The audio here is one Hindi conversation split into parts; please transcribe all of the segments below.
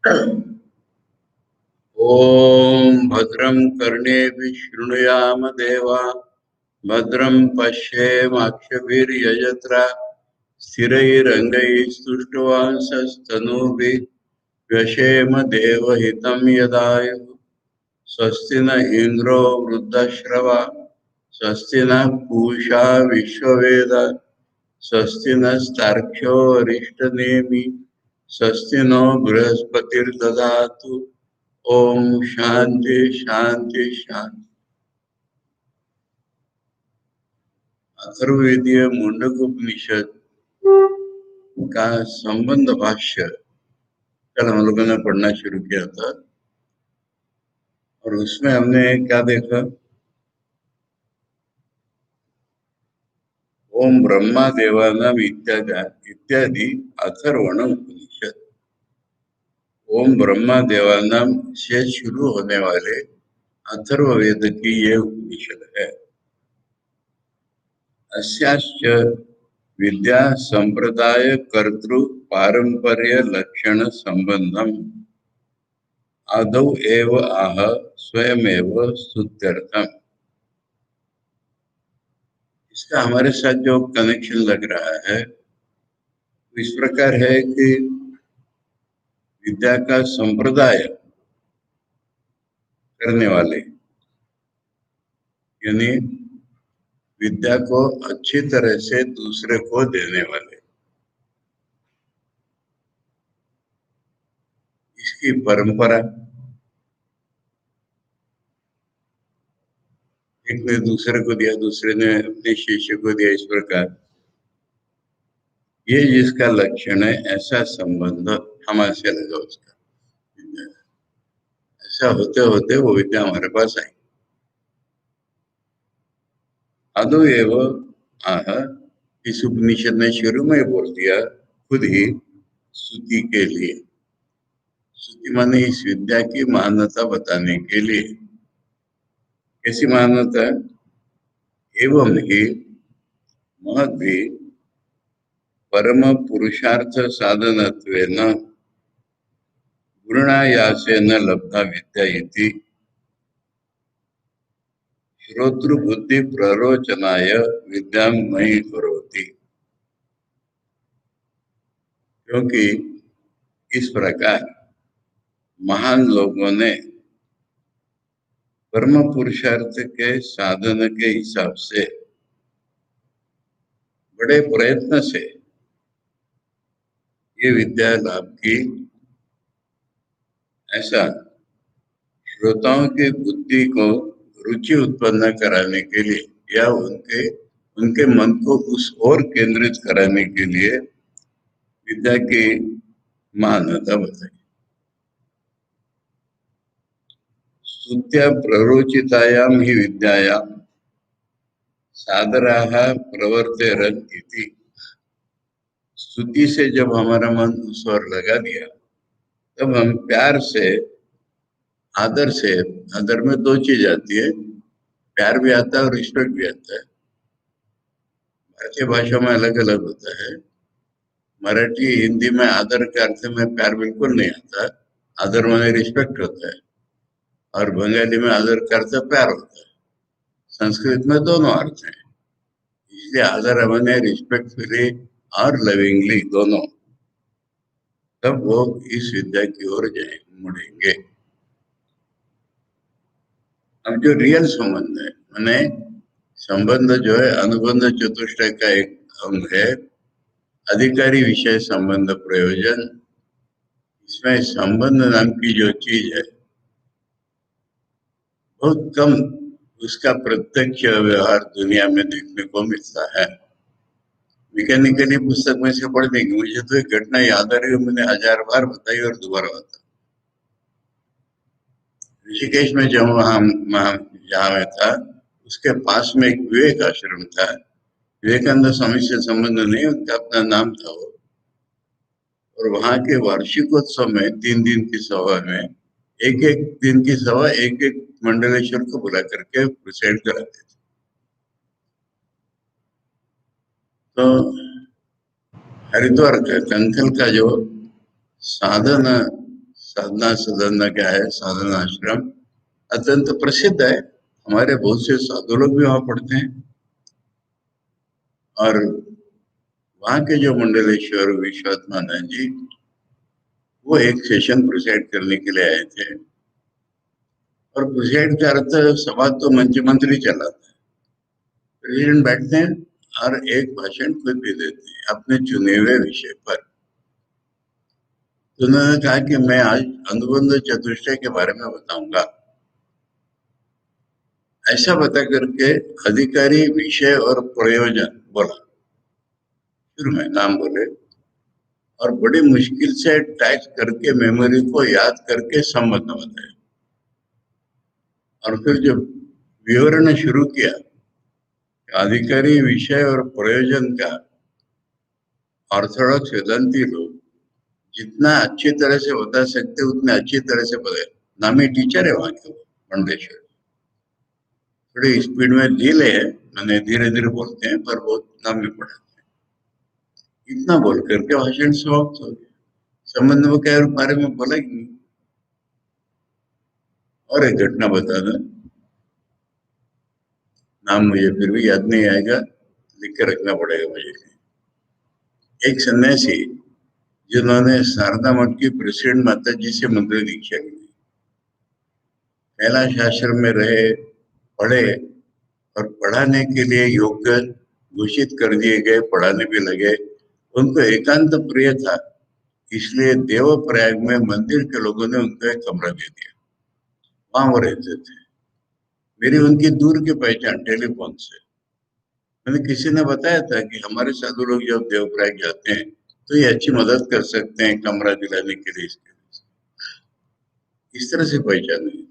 ॐ भद्रं कर्णेभिः शृणुयाम देवा भद्रं पश्येमाक्षभिर्यजत्रा स्थिरैरङ्गैस्तुष्टुवांसस्तनूभिः व्यशेम देवहितं यदायुः स्वस्ति न इन्द्रो वृद्धश्रवा स्वस्ति न पूषा विश्ववेद स्वस्ति नस्तार्क्ष्यो अरिष्टनेमि स्वस्ति नो बृहस्पतिर्दधातु ओम शांति शांति शांति। अथर्ववेदीय मुंडक उपनिषद का संबंध भाष्य कल हम लोगों ने पढ़ना शुरू किया था और उसमें हमने क्या देखा, ओम ब्रह्मा देवानाम इत्यादि अथर्वण उपनिषद। ओम ब्रह्मा देवानाम से शुरू होने वाले अथर्ववेद की ये उपनिषद है। अस्याश्च विद्या संप्रदाय कर्तृ पारंपर्य लक्षण संबंधम आदौ एव आह स्वयमेव स्तुत्यर्थम। इसका हमारे साथ जो कनेक्शन लग रहा है इस प्रकार है कि विद्या का संप्रदाय करने वाले यानी विद्या को अच्छी तरह से दूसरे को देने वाले, इसकी परंपरा, एक ने दूसरे को दिया, दूसरे ने अपने शिष्य को दिया, इस प्रकार ये जिसका लक्षण है ऐसा संबंध हमारे से लगा उसका। ऐसा होते होते वो विद्या हमारे पास आई। आदो एवं आह, इस उपनिषद ने शुरू में बोल दिया खुद ही स्तुति के लिए। स्तुति माने इस विद्या की मान्यता बताने के लिए। कैसी मान्यता? एवं ही महद्भि परम पुरुषार्थ साधनत्वेन गुणायासेन लब्धा विद्या इति श्रोतृ बुद्धि प्ररोचनाय विद्या मयि करोति। क्योंकि इस प्रकार महान लोगों ने परम पुरुषार्थ के साधन के हिसाब से बड़े प्रयत्न से ये विद्या लाभ की, ऐसा श्रोताओं की बुद्धि को रुचि उत्पन्न कराने के लिए या उनके मन को उस ओर केंद्रित कराने के लिए विद्या की महानता बताई। स्तुत्या प्ररोचितायां ही विद्यायां सादराः प्रवर्तेरन् इति। स्तुति से जब हमारा मन उस ओर लगा दिया तब हम प्यार से, आदर से, आदर में दो चीज आती है, प्यार भी आता है और रिस्पेक्ट भी आता है। भारतीय भाषा में अलग अलग होता है। मराठी हिंदी में आदर के अर्थ में प्यार बिल्कुल नहीं आता, आदर माने रिस्पेक्ट होता है, और बंगाली में आदर का अर्थ प्यार होता है। संस्कृत में दोनों अर्थ हैं, इसलिए आदर माने रिस्पेक्टफुली और लविंगली दोनों। तब वो इस विद्या की ओर मुड़ेंगे। अब जो रियल संबंध है माने संबंध जो है अनुबंध चतुष्टय का एक अंग है, अधिकारी विषय संबंध प्रयोजन। इसमें संबंध नाम की जो चीज है बहुत कम उसका प्रत्यक्ष व्यवहार दुनिया में देखने को मिलता है। मैकेनिकली पुस्तक में से पढ़ देंगे, मुझे तो एक घटना याद आ रही है, मैंने 1000 बार बताई और दोबारा बता। ऋषिकेश में जब जहाँ मैं था उसके पास में एक विवेक आश्रम था। विवेकानंद स्वामी से संबंध नहीं, उनका अपना नाम था वो। और वहां के वार्षिकोत्सव में 3 दिन की सभा में एक दिन की सभा एक मंडलेश्वर को बुला करके प्रेजेंट कराते थे। तो हरिद्वार का कंथल का जो साधन साधना सदन क्या है, साधना आश्रम अत्यंत प्रसिद्ध है। हमारे बहुत से साधु लोग भी वहां पढ़ते हैं। और वहां के जो मंडलेश्वर विश्वात्मानंद जी, वो एक सेशन प्रिसाइड करने के लिए आए थे। और प्रिसाइड का अर्थ सभा तो मंत्री चलाता है, प्रेसिडेंट बैठते हैं और एक भाषण खुद भी देते हैं अपने चुने हुए विषय पर। तो उन्होंने कहा कि मैं आज अनुबंध चतुष्टय के बारे में बताऊंगा। ऐसा बता करके अधिकारी, विषय और प्रयोजन बोला, शुरू में नाम बोले, और बड़ी मुश्किल से टाइप करके मेमोरी को याद करके संबंध बताया। और फिर जब विवरण शुरू किया, अधिकारी, विषय और प्रयोजन का ऑर्थोडॉक्स वेदांती लोग जितना अच्छी तरह से बता सकते उतने अच्छी तरह से बताए। नामी टीचर है वहां के मंडेश्वर, थोड़ी स्पीड में धीरे है, मैंने धीरे धीरे बोलते हैं पर बहुत नामी पढ़ाते हैं। इतना बोल करके भाषण समाप्त हो गया। संबंध में क्या बारे में बोला ही नहीं। और एक घटना बता दें, नाम मुझे फिर भी याद नहीं आएगा, लिख के रखना पड़ेगा मुझे। एक सन्यासी जिन्होंने शारदा मठ की प्रेसिडेंट माता जी से मंदिर दीक्षा ली, कैलाश आश्रम में रहे, पढ़े और पढ़ाने के लिए योग्य घोषित कर दिए गए, पढ़ाने भी लगे। उनको एकांत प्रिय था, इसलिए देवप्रयाग में मंदिर के लोगों ने उनको एक कमरा दे दिया। वहां वो रहते थे। मेरी उनकी दूर की पहचान टेलीफोन से। मैंने किसी ने बताया था कि हमारे साधु लोग जब देवप्रयाग जाते हैं तो ये अच्छी मदद कर सकते हैं कमरा दिलाने के लिए, इसके लिए। इस तरह से पहचान हुई।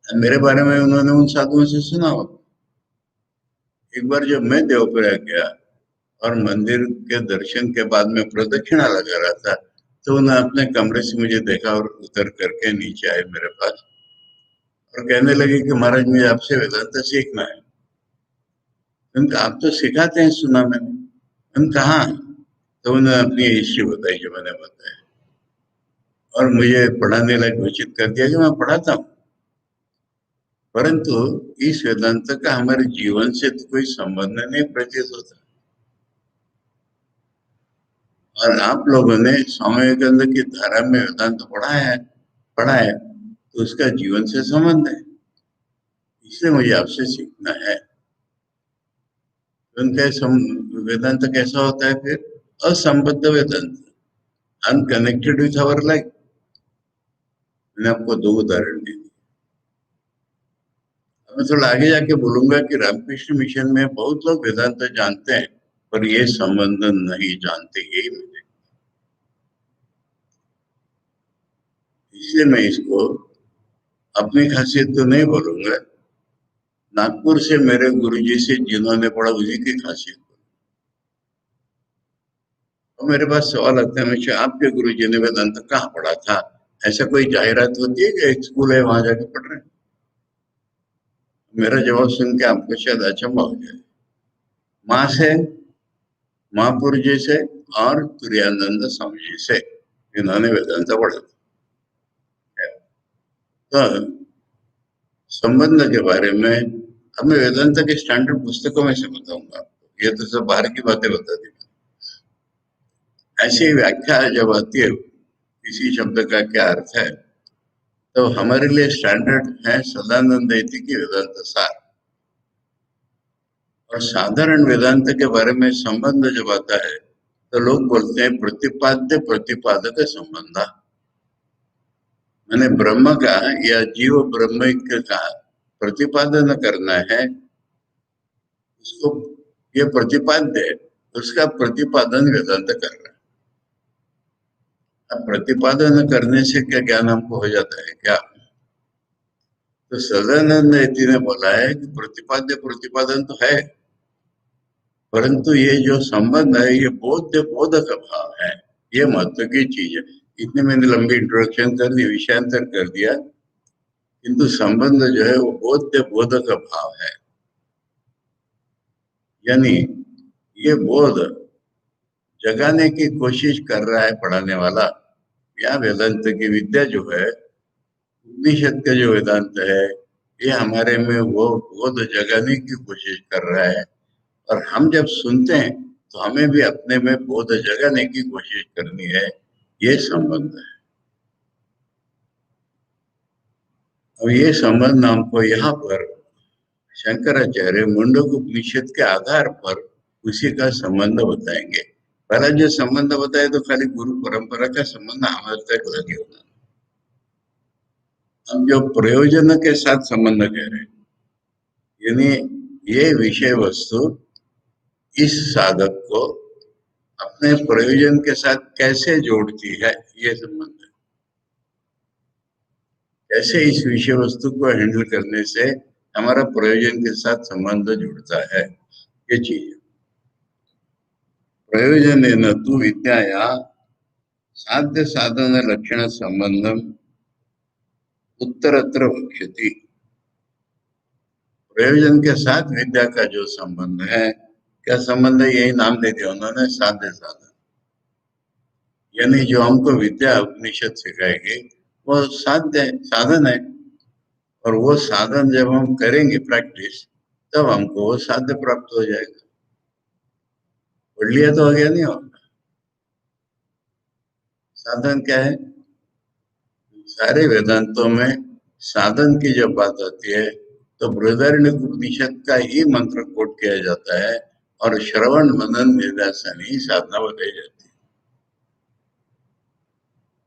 मेरे बारे में उन्होंने उन साधुओं से सुना हो। एक बार जब मैं देवप्रयाग गया और मंदिर के दर्शन के बाद में प्रदक्षिणा लगा रहा था, तो उन्होंने अपने कमरे से मुझे देखा और उतर करके नीचे आए मेरे पास और कहने लगे कि महाराज मुझे आपसे वेदांत सीखना है। उनका आप तो सिखाते हैं, सुना मैंने। हम कहा, तो उन्होंने अपनी हिस्ट्री बताई जो मैंने बताया और मुझे पढ़ाने लायक घोषित कर दिया कि मैं पढ़ाता हूँ। परंतु इस वेदांत का हमारे जीवन से तो कोई संबंध नहीं प्रतीत होता। और आप लोगों ने स्वामी विवेकानंद की धारा में वेदांत पढ़ा है तो उसका जीवन से संबंध है, इसलिए मुझे आपसे सीखना है। उनका वेदांत कैसा होता है फिर? असंबद्ध वेदांत, अनकनेक्टेड विथ आवर लाइफ। मैंने आपको दो उदाहरण दिए। मैं थोड़ा आगे जाके बोलूंगा कि रामकृष्ण मिशन में बहुत लोग वेदांत जानते हैं पर ये संबंध नहीं जानते, यही मुझे, इसलिए मैं इसको अपनी खासियत तो नहीं बोलूंगा, नागपुर से मेरे गुरुजी से जिन्होंने पढ़ा उसी की खासियत। और मेरे पास सवाल आता है हमेशा, आपके गुरुजी ने वेदांत कहाँ पढ़ा था? ऐसा कोई जाहिरात होती है कि एक स्कूल है वहां जाके पढ़ रहे हैं? मेरा जवाब सुन के आपको शायद अचंभा हो जाए। माँ से, महापुर जी से और तुरानंद स्वामी जी से, इन्होंने वेदांत पढ़ा था। तो संबंध के बारे में अब मैं वेदांत के स्टैंडर्ड पुस्तकों में से बताऊंगा आपको, ये तो सब बाहर की बातें बता दी। ऐसी व्याख्या जब आती है किसी शब्द का क्या अर्थ है, तो हमारे लिए स्टैंडर्ड है सदानंद की वेदांत सार। और साधारण वेदांत के बारे में संबंध जब आता है तो लोग बोलते हैं प्रतिपाद्य प्रतिपादक संबंध। मैंने ब्रह्म का या जीव ब्रह्म का प्रतिपादन करना है, उसको ये प्रतिपाद्य है, उसका प्रतिपादन वेदांत कर रहा है। अब प्रतिपादन करने से क्या ज्ञान हमको हो जाता है क्या? तो सदानंद ने बोला है कि प्रतिपाद्य प्रतिपादन तो है, परंतु ये जो संबंध है ये बोध्य बोधक भाव है, ये महत्व की चीज है। इतने मैंने लंबी इंट्रोडक्शन कर दी, विषयांतर कर दिया, किंतु संबंध जो है वो बोध्य बोधक भाव है। यानी ये बोध जगाने की कोशिश कर रहा है पढ़ाने वाला, या वेदांत की विद्या जो है, उपनिषद का जो वेदांत है, ये हमारे में वो बोध जगाने की कोशिश कर रहा है। और हम जब सुनते हैं तो हमें भी अपने में बोध जगाने की कोशिश करनी है। ये संबंध है। और ये संबंध हमको यहाँ पर शंकराचार्य मुंडक उपनिषद के आधार पर उसी का संबंध बताएंगे। पहला जो संबंध बताए तो खाली गुरु परंपरा का संबंध हमारे तक लगे होना। हम जो प्रयोजन के साथ संबंध कह रहे हैं, यानी ये विषय वस्तु इस साधक को अपने प्रयोजन के साथ कैसे जोड़ती है, ये संबंध है। कैसे इस विषय वस्तु को हैंडल करने से हमारा प्रयोजन के साथ संबंध जुड़ता है, ये चीज। प्रयोजन तु विद्याया साध्य साधन लक्षण संबंधम उत्तरत्र वक्ष्यति। प्रयोजन के साथ विद्या का जो संबंध है, क्या संबंध है? यही नाम दे दिया उन्होंने, साध्य साधन। यानी जो हमको विद्या उपनिषद सिखाएगी वो साध्य साधन है, और वो साधन जब हम करेंगे प्रैक्टिस, तब हमको वो साध्य प्राप्त हो जाएगा। पढ़ लिया तो आगे नहीं होगा। साधन क्या है? सारे वेदांतों में साधन की जब बात आती है तो बृहदारण्यक उपनिषद का ही मंत्र कोट किया जाता है, और श्रवण मनन निधिध्यासन ही साधना बताई जाती है।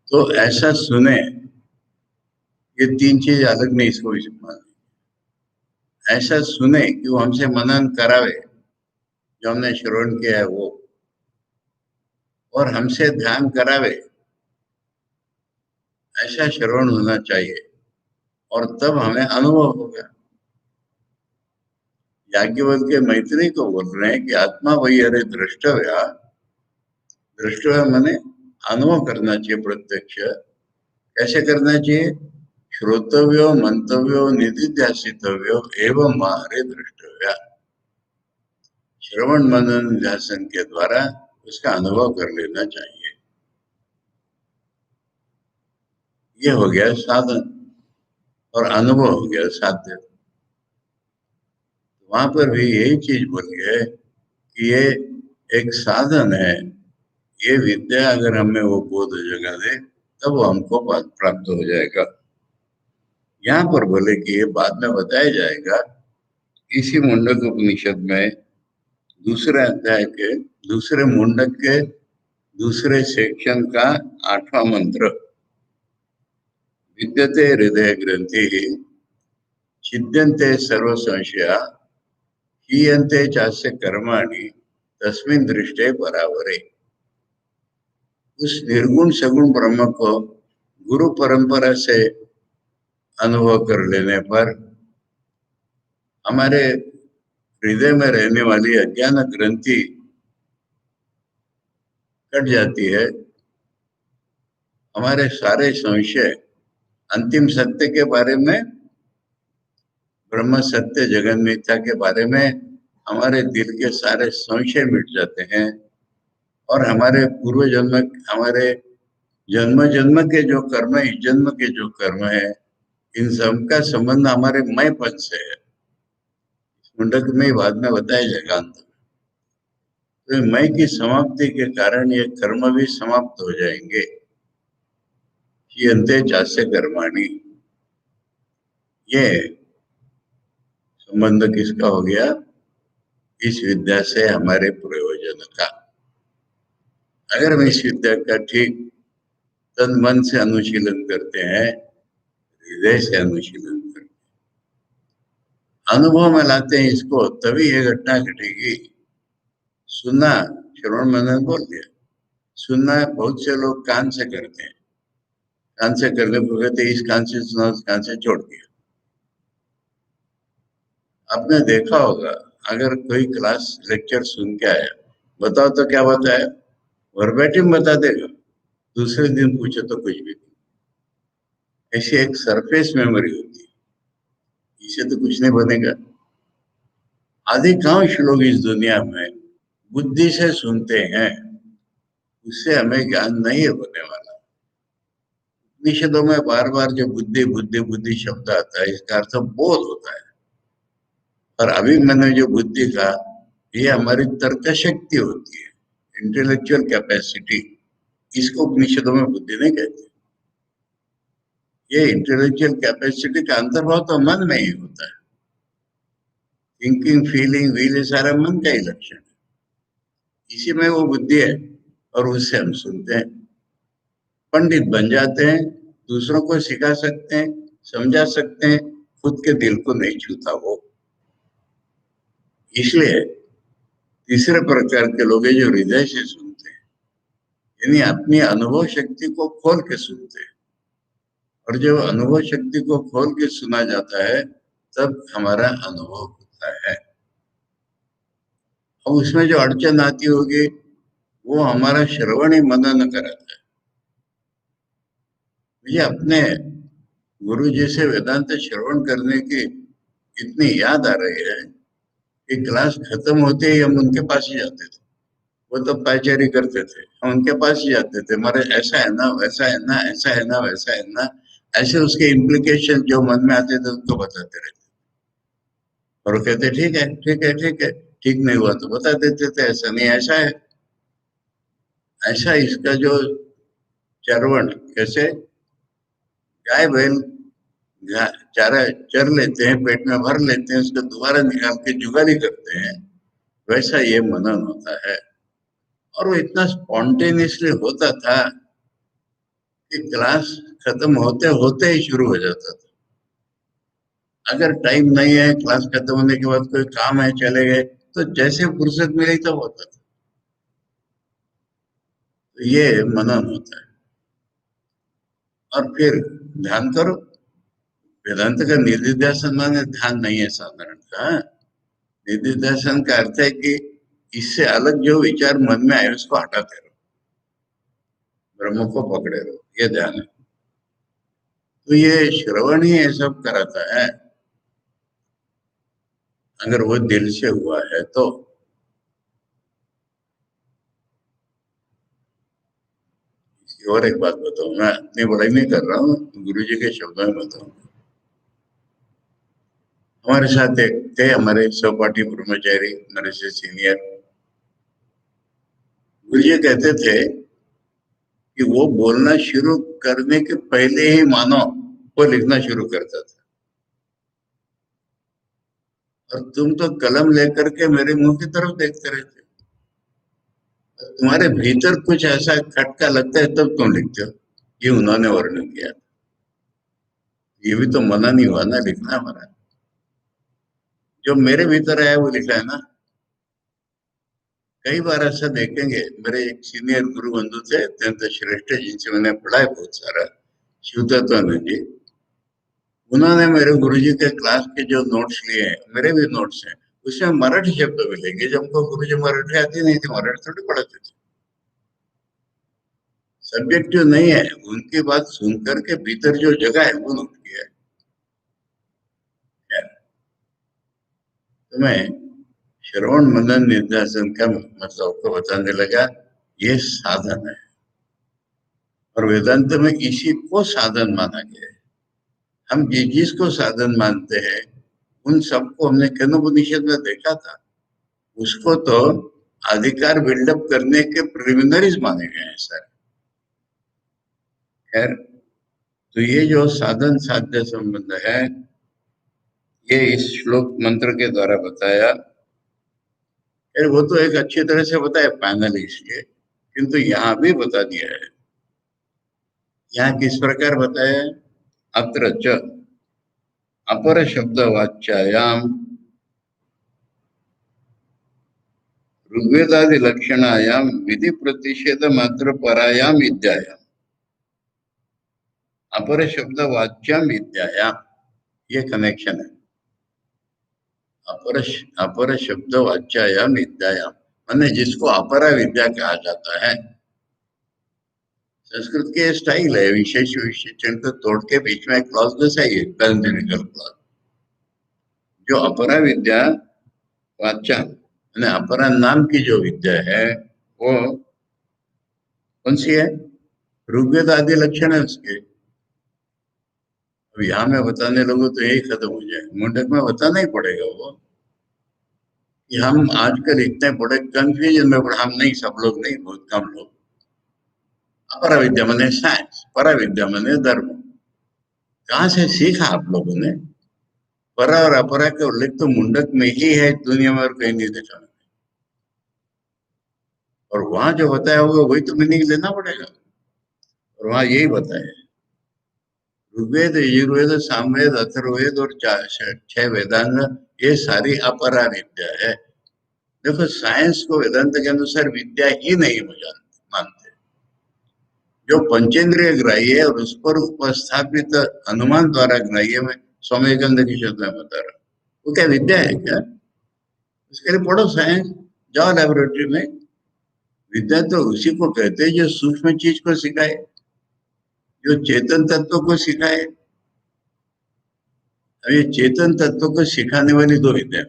तो ऐसा सुने, ये तीन चीज अलग नहीं इसको माने। ऐसा सुने कि वो हमसे मनन करावे, जो हमने श्रवण किया है वो, और हमसे ध्यान करावे, ऐसा श्रवण होना चाहिए, और तब हमें अनुभव होगा। याज्ञवल्क्य मैत्री को बोल रहे हैं कि आत्मा वही अरे द्रष्टव्या। द्रष्टव्या माने अनुभव करना चाहिए प्रत्यक्ष। कैसे करना चाहिए? श्रोतव्यो मंतव्यो निधिध्यासितव्यो एवं हरे द्रष्टव्या। श्रवण मनन ध्यासन के द्वारा उसका अनुभव कर लेना चाहिए। ये हो गया साधन, और अनुभव हो गया साध्य। वहां पर भी यही चीज बोली है कि ये एक साधन है। ये विद्या अगर हमें वो बोध जगा दे तब वो हमको प्राप्त हो जाएगा। यहाँ पर बोले कि ये बाद में बताया जाएगा इसी मुंडक उपनिषद में, दूसरे अध्याय के दूसरे मुंडक के दूसरे सेक्शन का 8वां मंत्र। विद्यते हृदय ग्रंथि छिद्यन्ते सर्व संशया हीयन्ते चास्य कर्माणि तस्मिन् दृष्टे परावरे। उस निर्गुण सगुण ब्रह्म को गुरु परंपरा से अनुभव कर लेने पर हमारे हृदय में रहने वाली अज्ञान ग्रंथि कट जाती है। हमारे सारे संशय अंतिम सत्य के बारे में, ब्रह्म सत्य जगन मिथ्या के बारे में हमारे दिल के सारे संशय मिट जाते हैं, और हमारे पूर्व जन्म, हमारे जन्म जन्म के जो कर्म है, इस जन्म के जो कर्म है, इन सब का संबंध हमारे मैंपन से है। मुंडक में बाद में बताया जाएगा अंत में। तो मैं की समाप्ति के कारण ये कर्म भी समाप्त हो जाएंगे। ये अंते चास्य कर्माणि, ये संबंध किसका हो गया? इस विद्या से हमारे प्रयोजन का। अगर हम इस विद्या का ठीक तन मन से अनुशीलन करते हैं, हृदय से अनुशीलन करते हैं, अनुभव में लाते हैं इसको, तभी ये घटना घटेगी। सुनना, श्रवण मनन बोल दिया। सुनना बहुत से लोग कान से करते हैं, कान से करने को कहते इस कान से सुना, उस कान से छोड़ दिया। आपने देखा होगा, अगर कोई क्लास लेक्चर सुन के आया, बताओ तो क्या बताया? वर्बेटिम बता देगा, दूसरे दिन पूछो तो कुछ भी नहीं। ऐसी एक सरफेस मेमोरी होती है, इसे तो कुछ नहीं बनेगा। अधिकांश लोग इस दुनिया में बुद्धि से सुनते हैं, उससे हमें ज्ञान नहीं होने वाला। निषेधों में बार बार जो बुद्धि बुद्धि बुद्धि शब्द आता है, इसका अर्थ बोध होता है। और अभी मैंने जो बुद्धि का, ये हमारी तर्क शक्ति होती है, इंटेलेक्चुअल कैपेसिटी। इसको उपनिषदों में बुद्धि नहीं कहते। ये इंटेलेक्चुअल कैपेसिटी का अंतर्भाव तो मन में ही होता है। थिंकिंग, फीलिंग, विल, ये सारा मन का ही लक्षण है। इसी में वो बुद्धि है, और उससे हम सुनते हैं, पंडित बन जाते हैं, दूसरों को सिखा सकते हैं, समझा सकते हैं, खुद के दिल को नहीं छूता वो। इसलिए तीसरे प्रकार के लोग हैं जो हृदय से सुनते हैं, यानी अपनी अनुभव शक्ति को खोल के सुनते हैं। और जब अनुभव शक्ति को खोल के सुना जाता है, तब हमारा अनुभव होता है। और उसमें जो अड़चन आती होगी, वो हमारा श्रवण ही मनन कराता है। मुझे अपने गुरु जी से वेदांत श्रवण करने की इतनी याद आ रही है कि क्लास खत्म होते ही हम उनके पास ही जाते थे। वो तो पायचारी करते थे, हम उनके पास ही जाते थे। हमारे ऐसा है ना, वैसा है ना, ऐसा है ना, वैसा है ना, ऐसे उसके इम्प्लीकेशन जो मन में आते थे उनको बताते रहते। और वो कहते ठीक है, ठीक है, ठीक है, ठीक नहीं हुआ तो बता देते थे, ऐसा नहीं ऐसा है। ऐसा इसका जो चरवण, कैसे गाय बैल चारा चर लेते हैं, पेट में भर लेते हैं, उसको दोबारा निकाल के जुगाली करते हैं, वैसा ये मनन होता है। और वो इतना स्पॉन्टेनियसली होता था कि क्लास खत्म होते होते ही शुरू हो जाता था। अगर टाइम नहीं है, क्लास खत्म होने के बाद कोई काम है, चले गए, तो जैसे फुर्सत मिली तब होता था। तो ये मनन होता है। और फिर ध्यान करो, वेदांत का निधिध्यासन माने ध्यान नहीं है साधारण का। निधिध्यासन का अर्थ है कि इससे अलग जो विचार मन में आए उसको हटाते रहो, ब्रह्म को पकड़े रहो, ये ध्यान है। तो ये श्रवण ही ये सब कराता है, अगर वो दिल से हुआ है तो। और एक बात बताऊं, मैं अपनी बड़ाई नहीं कर रहा हूँ, गुरु जी के शब्दों में बताऊं। हमारे साथ एक थे, हमारे सहपाठी ब्रह्मचारी, मेरे से सीनियर। गुरु जी कहते थे कि वो बोलना शुरू करने के पहले ही मानो वो लिखना शुरू करता था। और तुम तो कलम लेकर के मेरे मुंह की तरफ देखते रहते हो, तुम्हारे भीतर कुछ ऐसा खटका लगता है तब तुम लिखते हो। ये उन्होंने वर्णन किया। ये भी तो मना नहीं हुआ ना लिखना हमारा, जो मेरे भीतर आया वो लिखा है ना। कई बार ऐसा देखेंगे, मेरे एक सीनियर गुरु बंधु थे अत्यंत श्रेष्ठ, जिनसे मैंने पढ़ा है बहुत सारा, शिवदत्तानंद जी। उन्होंने मेरे गुरुजी के क्लास के जो नोट्स लिए हैं, मेरे भी नोट्स हैं, उसमें मराठी शब्द मिलेंगे। जब हमको गुरुजी मराठी आती नहीं थी, मराठी थोड़ी पढ़ाते थे। सब्जेक्टिव नहीं है, उनकी बात सुन करके भीतर जो जगह है वो नोट किया है। तो मैं श्रवण मनन निध्यासन का मतलब आपको बताने लगा। ये साधन है, और वेदांत में इसी को साधन माना गया है। हम जिस जिसको साधन मानते हैं, उन सबको हमने केनोपनिषद में देखा था, उसको तो अधिकार बिल्डअप करने के प्रिलिमिनरीज माने गए हैं सर। खैर, तो ये जो साधन साध्य संबंध है, ये इस श्लोक मंत्र के द्वारा बताया। खैर वो तो एक अच्छी तरह से बताया पैनल इसलिए, किंतु यहाँ भी बता दिया है। यहाँ किस प्रकार बताया है? अत्र च अपर शब्द वाच्यायाम ऋग्वेदादि लक्षणायाम विधि प्रतिषेध मात्र परायाम विद्यायाम, अपर शब्द वाच्याम विद्यायाम, ये कनेक्शन है। अपर अपर शब्द वाच्यायाम विद्यायाम माने जिसको अपरा विद्या कहा जाता है। संस्कृत के स्टाइल है, विशेष विशेषण को तोड़ के बीच में क्लॉज बसाइए, पैरेंथेटिकल क्लॉज। जो अपरा विद्या वाचा यानी अपरा नाम की जो विद्या है, वो कौन सी है? ऋग्वेद आदि लक्षण है उसके। अब यहाँ मैं बताने लगूं तो यही खत्म हो जाए, मुंडक में बताना ही पड़ेगा वो कि हम आजकल इतने बड़े कंफ्यूजन में पड़े, हम नहीं, सब लोग नहीं, बहुत कम लोग। अपरा विद्या मने साइंस, परा विद्या मने धर्म। कहाँ से सीखा आप लोगों ने? परा और अपरा के उल्लेख तो मुंडक में ही है, दुनिया में और कहीं नहीं देखा। और वहां जो बताया होगा वही तो मीनिंग लेना पड़ेगा। और वहां यही बताया, ऋग्वेद, यजुर्वेद, सामवेद, अथर्ववेद और छह वेदांग, ये सारी अपरा विद्या है। देखो, साइंस को वेदांत के अनुसार विद्या ही नहीं मानते। जो पंचेंद्रिय ग्राह्य है और उस पर उपस्थापित अनुमान द्वारा ग्राह्य में, स्वामी विवेकानंद की शब्द में बता रहा, वो क्या विद्या है क्या? उसके लिए पढ़ो साइंस, जाओ लेबोरेटरी में। विद्या तो उसी को कहते हैं जो सूक्ष्म चीज को सिखाए, जो चेतन तत्व को सिखाए। अब ये चेतन तत्व को सिखाने वाली दो विद्या,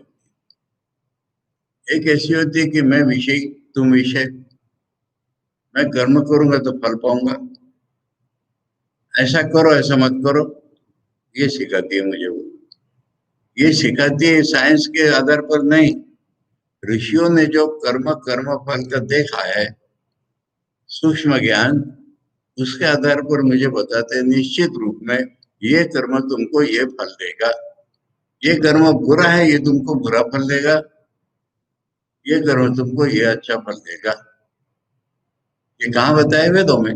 एक ऐसी होती है कि मैं विषय, तुम विषय, मैं कर्म करूंगा तो फल पाऊंगा, ऐसा करो ऐसा मत करो, ये सिखाती है मुझे वो। ये सिखाती है साइंस के आधार पर नहीं। ऋषियों ने जो कर्म कर्म फल का देखा है, सूक्ष्म ज्ञान, उसके आधार पर मुझे बताते हैं निश्चित रूप में ये कर्म तुमको ये फल देगा, ये कर्म बुरा है ये तुमको बुरा फल देगा, ये कर्म तुमको ये अच्छा फल देगा। ये कहाँ बताए? वेदों में।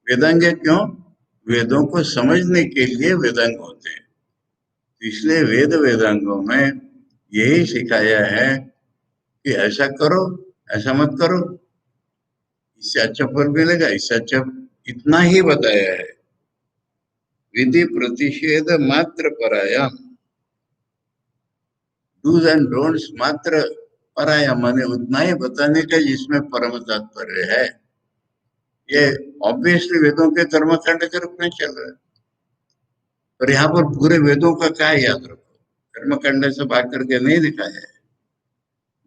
वेदांग क्यों? वेदों को समझने के लिए वेदांग होते हैं। इसलिए वेद वेदांगों में यही सिखाया है कि ऐसा करो ऐसा मत करो, इससे अच्छा फल मिलेगा, इससे अच्छा, इतना ही बताया है। विधि प्रतिषेध मात्र परायाम, डूज एंड डोंट्स मात्र परायाम, माने उतना ही बताने का जिसमें परम तात्पर्य है। ये ऑब्वियसली वेदों के कर्मकांड के रूप में चल रहा है, पर यहाँ पर पूरे वेदों का क्या याद रखो, कर्मकांड से बात करके नहीं दिखाया है।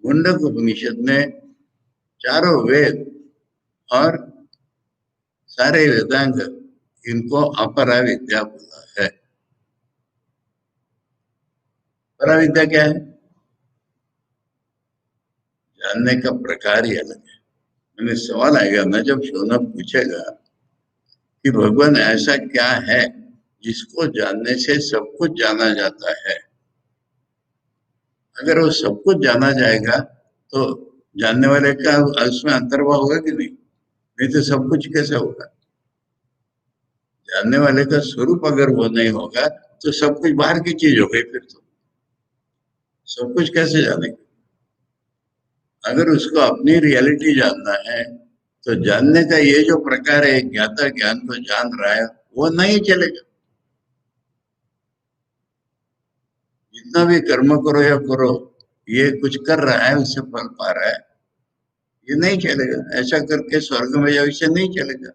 मुंडक उपनिषद ने चारों वेद और सारे वेदांग, इनको अपरा विद्या बोला है। परा विद्या क्या है? जानने का प्रकार ही अलग है। मैंने सवाल आएगा ना जब शौनक पूछेगा कि भगवान ऐसा क्या है जिसको जानने से सब कुछ जाना जाता है, अगर वो सब कुछ जाना जाएगा तो जानने वाले का उसमें अंतर्भाव होगा कि नहीं? नहीं तो सब कुछ कैसे होगा? जानने वाले का स्वरूप अगर वो नहीं होगा तो सब कुछ बाहर की चीज हो गई, फिर तो सब कुछ कैसे जानेगा? अगर उसको अपनी रियलिटी जानना है तो जानने का ये जो प्रकार है, ज्ञाता ज्ञान को जान रहा है, वो नहीं चलेगा। जितना भी कर्म करो या करो, ये कुछ कर रहा है उससे फल पा रहा है, ये नहीं चलेगा। ऐसा करके स्वर्ग में जाओ, इससे नहीं चलेगा।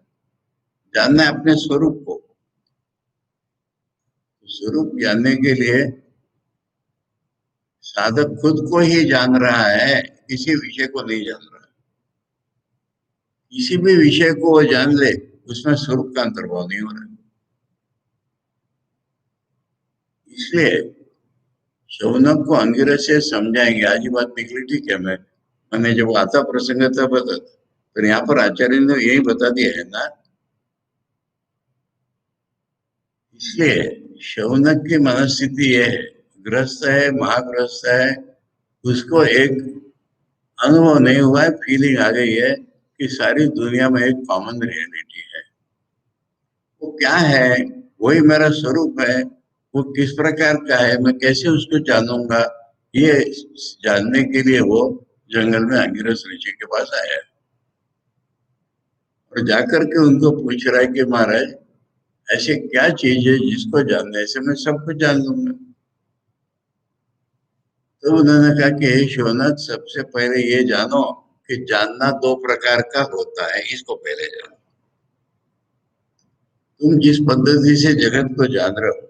जानना है अपने स्वरूप को। स्वरूप जानने के लिए साधक खुद को ही जान रहा है, किसी विषय को नहीं जान रहा। किसी भी विषय को वो जान ले, उसमें स्वरूप का अंतर्भाव नहीं हो रहा। इसलिए शौनक को अंगिरस से समझाएंगे। आज ही बात निकली, ठीक है, मैंने जब आता प्रसंग था बता, तो यहाँ पर आचार्य ने यही बता दिया है ना। इसलिए शौनक की मनस्थिति यह है, ग्रस्त है, महाग्रस्त है, उसको एक अनुभव नहीं हुआ है, फीलिंग आ गई है कि सारी दुनिया में एक कॉमन रियलिटी है। वो क्या है? वही मेरा स्वरूप है। वो किस प्रकार का है, मैं कैसे उसको जानूंगा, ये जानने के लिए वो जंगल में अंगिरस ऋषि के पास आया है। और जाकर के उनको पूछ रहा है कि महाराज, ऐसी क्या चीज है जिसको जानने से मैं सब कुछ जान लूंगा? तो उन्होंने कहा कि हे शौनक, सबसे पहले ये जानो कि जानना दो प्रकार का होता है, इसको पहले जानो। तुम जिस पद्धति से जगत को जान रहे हो,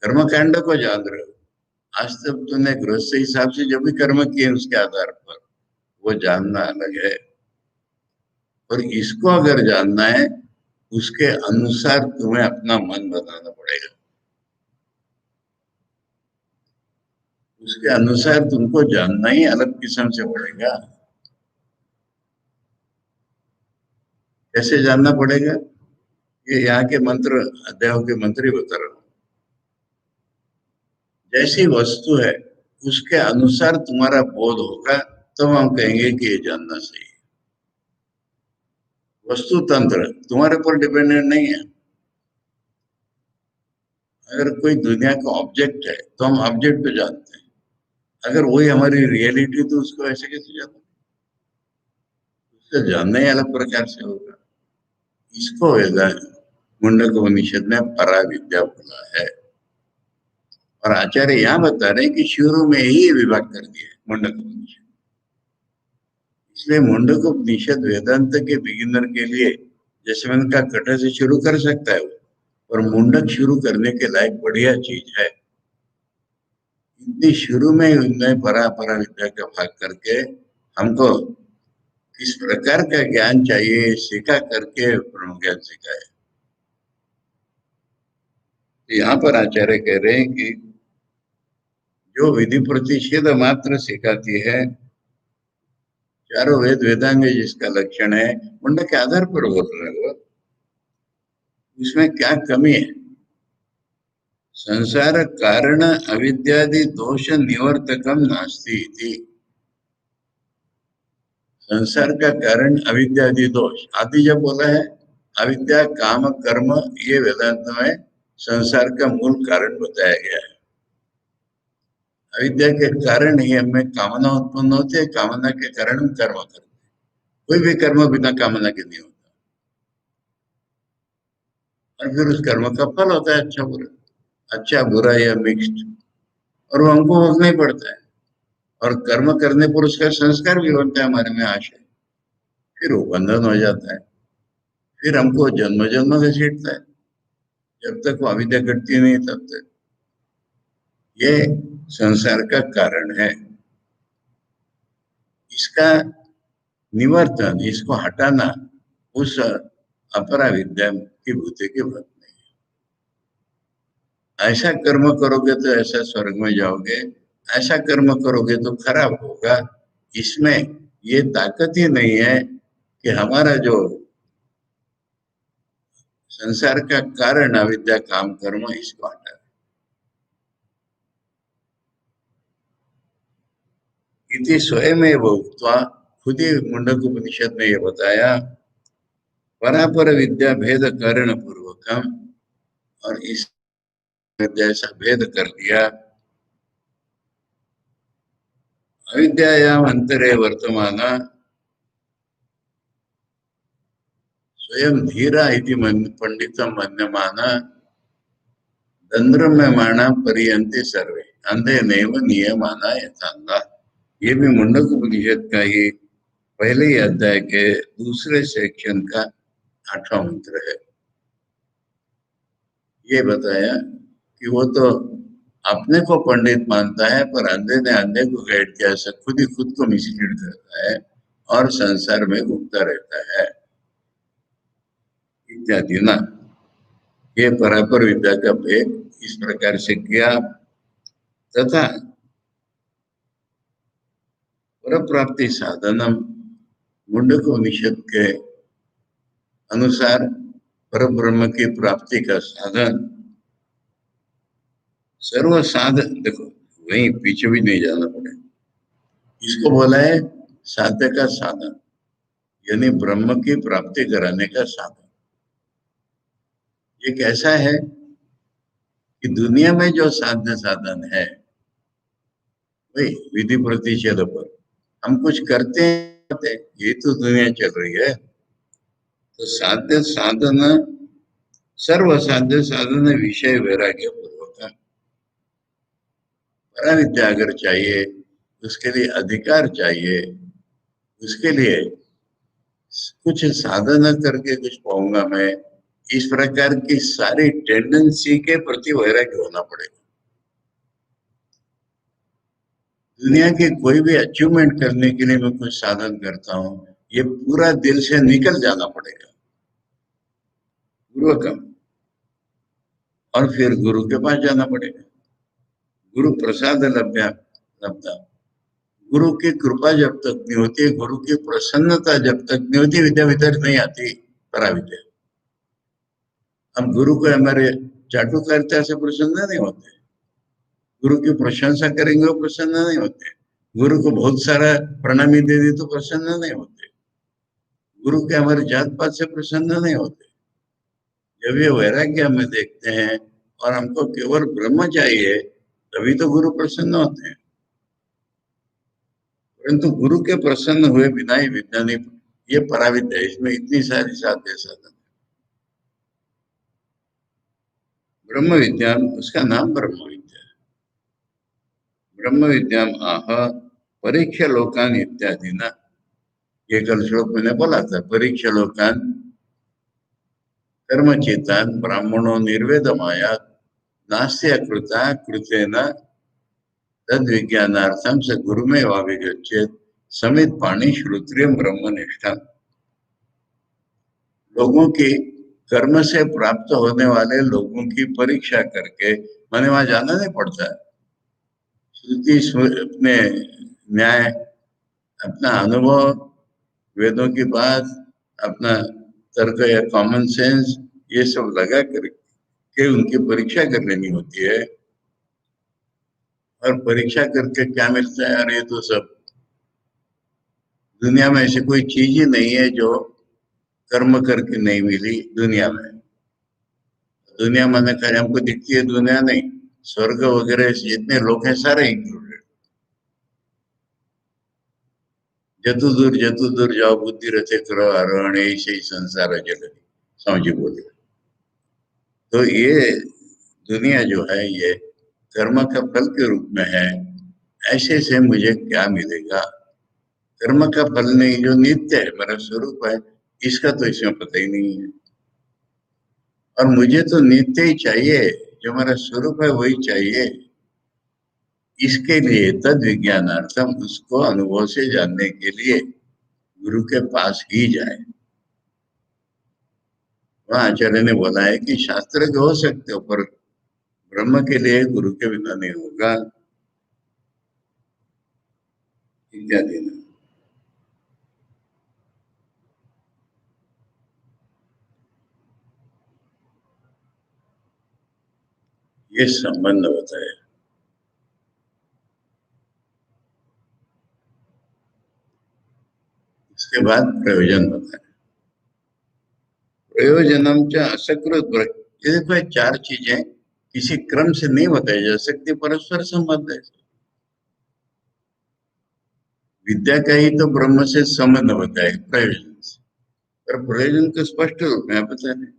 कर्मकांड को जान रहे हो, आज तक तुमने गृहस्थ हिसाब से जो भी कर्म किए उसके आधार पर, वो जानना अलग है। और इसको अगर जानना है उसके अनुसार तुम्हें अपना मन बनाना पड़ेगा। उसके अनुसार तुमको जानना ही अलग किस्म से पड़ेगा। कैसे जानना पड़ेगा? ये यहाँ के मंत्र, अध्यायों के मंत्र ही बता रहा हूं। जैसी वस्तु है उसके अनुसार तुम्हारा बोध होगा, तब हम कहेंगे कि ये जानना सही है। वस्तु तंत्र तुम्हारे ऊपर डिपेंडेंट नहीं है। अगर कोई दुनिया का ऑब्जेक्ट है तो हम ऑब्जेक्ट को जानते हैं। अगर वही हमारी रियलिटी तो उसको ऐसे कैसे जानते? उसका जानना ही अलग प्रकार से होगा। इसको वेदांत मुंडक उपनिषद ने परा विद्या बोला है। और आचार्य यहाँ बता रहे हैं कि शुरू में ही विभाग कर दिया है मुंडक उपनिषद। इसलिए मुंडक उपनिषद वेदांत के बिगिनर के लिए, जैसे मैंने कहा, कटा से शुरू कर सकता है वो, और मुंडक शुरू करने के लायक बढ़िया चीज है। इतनी शुरू में उन्होंने परा परा विद्या का भाग करके हमको किस प्रकार का ज्ञान चाहिए सिखा करके ब्रह्म ज्ञान सिखाया। यहाँ पर आचार्य कह रहे हैं कि जो विधि प्रतिषेध मात्र सिखाती है, चारों वेद वेदांग जिसका लक्षण है, मुंडक के आधार पर बोल रहे हो। इसमें क्या कमी है? संसार कारण अविद्यादि दोष निवर्तकम नास्ति इति। संसार का कारण अविद्यादि दोष, आदि जब बोला है, अविद्या काम कर्म, ये वेदांत में संसार का मूल कारण बताया गया है। अविद्या के कारण ही हमें कामना उत्पन्न होती है, कामना के कारण हम कर्म करते हैं। कोई भी कर्म बिना कामना के नहीं होता, और फिर उस कर्म का फल होता है अच्छा बुरा, अच्छा बुरा या मिक्स्ड, और वो हमको भोगना ही पड़ता है। और कर्म करने पर उसका संस्कार भी बनता है हमारे में, आशय, फिर वो बंधन हो जाता है, फिर हमको जन्म जन्म घसीटता है, जब तक वो अविद्या कटती नहीं तब तक। ये संसार का कारण है। इसका निवर्तन, इसको हटाना उस अपरा विद्या की बुद्धि के बल नहीं है। ऐसा कर्म करोगे तो ऐसा स्वर्ग में जाओगे, ऐसा कर्म करोगे तो खराब होगा। इसमें ये ताकत ही नहीं है कि हमारा जो संसार का कारण अविद्या काम कर्म, इसको हटा। इति स्वयं उक्त्वा, खुद ही मुंडक उपनिषद में ये बताया, परापर विद्या भेद करण पूर्वकम, और इस जैसा भेद कर दिया। अविद्यायाम अंतरे वर्तमान स्वयं धीरा इति पंडितम मन्यमान दंद्रम्यमाणा पर्यन्ते सर्वे अंधे नैव नियमाना यथांगा। ये भी मुंडक उपनिषद का ही पहले ही अध्याय के दूसरे सेक्शन का 8वां मंत्र है। ये बताया कि वो तो अपने को पंडित मानता है, पर अंधे ने अंधे को गाइड किया, ऐसा खुद ही खुद को मिसलीड करता है और संसार में घूमता रहता है इत्यादि ना। ये परापर विद्या का भेद इस प्रकार से किया, तथा पर प्राप्ति साधनम, मुंडक उपनिषद के अनुसार पर ब्रह्म की प्राप्ति का साधन सर्व साधन, देखो वहीं पीछे भी नहीं जाना पड़ेगा, इसको बोला है साध्य का साधन, यानी ब्रह्म की प्राप्ति कराने का साधन। ये कैसा है कि दुनिया में जो साध्य साधन है, वही विधि प्रतिषेध पर हम कुछ करते हैं, ये तो दुनिया चल रही है। तो साध्य साधन, सर्व साध्य साधन विषय वैराग्य पूर्वक। परा विद्या अगर चाहिए, उसके लिए अधिकार चाहिए, उसके लिए कुछ साधना करके कुछ पाऊंगा मैं, इस प्रकार की सारी टेंडेंसी के प्रति वैराग्य होना पड़ेगा। दुनिया के कोई भी अचीवमेंट करने के लिए मैं कुछ साधन करता हूँ, ये पूरा दिल से निकल जाना पड़ेगा। पूर्वकम, और फिर गुरु के पास जाना पड़ेगा। गुरु प्रसाद लब्धा, गुरु की कृपा जब तक नहीं होती, गुरु की प्रसन्नता जब तक नहीं होती, विद्या भीतर नहीं आती, पराविद्या। हम गुरु को हमारे चाटुकारिता से प्रसन्न नहीं होते, गुरु की प्रशंसा करेंगे वो प्रसन्न नहीं होते, गुरु को बहुत सारा प्रणामी दे दी तो प्रसन्न नहीं होते, गुरु के हमारे जात पात से प्रसन्न नहीं होते। जब ये वैराग्य हमें देखते हैं और हमको केवल ब्रह्म चाहिए, तभी तो गुरु प्रसन्न होते हैं। परंतु गुरु के प्रसन्न हुए बिना ही विद्या नहीं, ये पराविद्या है, इसमें इतनी सारी साध्य साधन। ब्रह्म विद्या, उसका नाम ब्रह्म विद्या है। ब्रह्म विद्या आह परीक्ष लोकान इत्यादि ना, ये कल श्लोक मैंने बोला था, परीक्ष लोकान कर्मचेतान ब्राह्मणों निर्वेदमाया नास्त्य कृता कृतेन तद विज्ञानार्थम से गुरुमेव वाभिगच्छेत समित पाणी श्रुत्रियम ब्रह्मनिष्ठा। लोगों की कर्म से प्राप्त होने वाले लोगों की परीक्षा करके, माने वहां जाना नहीं पड़ता है, श्रुति अपने न्याय, अपना अनुभव, वेदों की बात, अपना तर्क या कॉमन सेंस, ये सब लगा करके उनकी परीक्षा कर लेनी होती है। और परीक्षा करके क्या मिलता है? अरे तो सब दुनिया में ऐसी कोई चीज ही नहीं है जो कर्म करके नहीं मिली दुनिया में। दुनिया माने खाली हमको दिखती है दुनिया नहीं, स्वर्ग वगैरह जितने लोग हैं सारे इंक्लूडेड। जतु दूर जाओ बुद्धि रथे करो आरोहण, ऐसे ही संसार जगत, समझी बोले। तो ये दुनिया जो है ये कर्म का फल के रूप में है। ऐसे से मुझे क्या मिलेगा? कर्म का फल नहीं, जो नित्य है, मेरा स्वरूप है, इसका तो इसमें पता ही नहीं है। और मुझे तो नित्य ही चाहिए, जो मेरा स्वरूप है वही चाहिए। इसके लिए तद विज्ञानार्थम, उसको अनुभव से जानने के लिए गुरु के पास ही जाए। वहां आचार्य ने बोला है कि शास्त्र के हो सकते हो, पर ब्रह्म के लिए गुरु के बिना नहीं होगा, इत्यादि। ये संबंध होता है। इसके बाद प्रयोजन होता है। प्रयोजनम च असकृत, ये देखो ये चार चीजें किसी क्रम से नहीं बताई जा सकती, परस्पर संबंध है। विद्या का ही तो ब्रह्म से संबंध होता है प्रयोजन से, पर प्रयोजन को स्पष्ट रूप में बता रहे।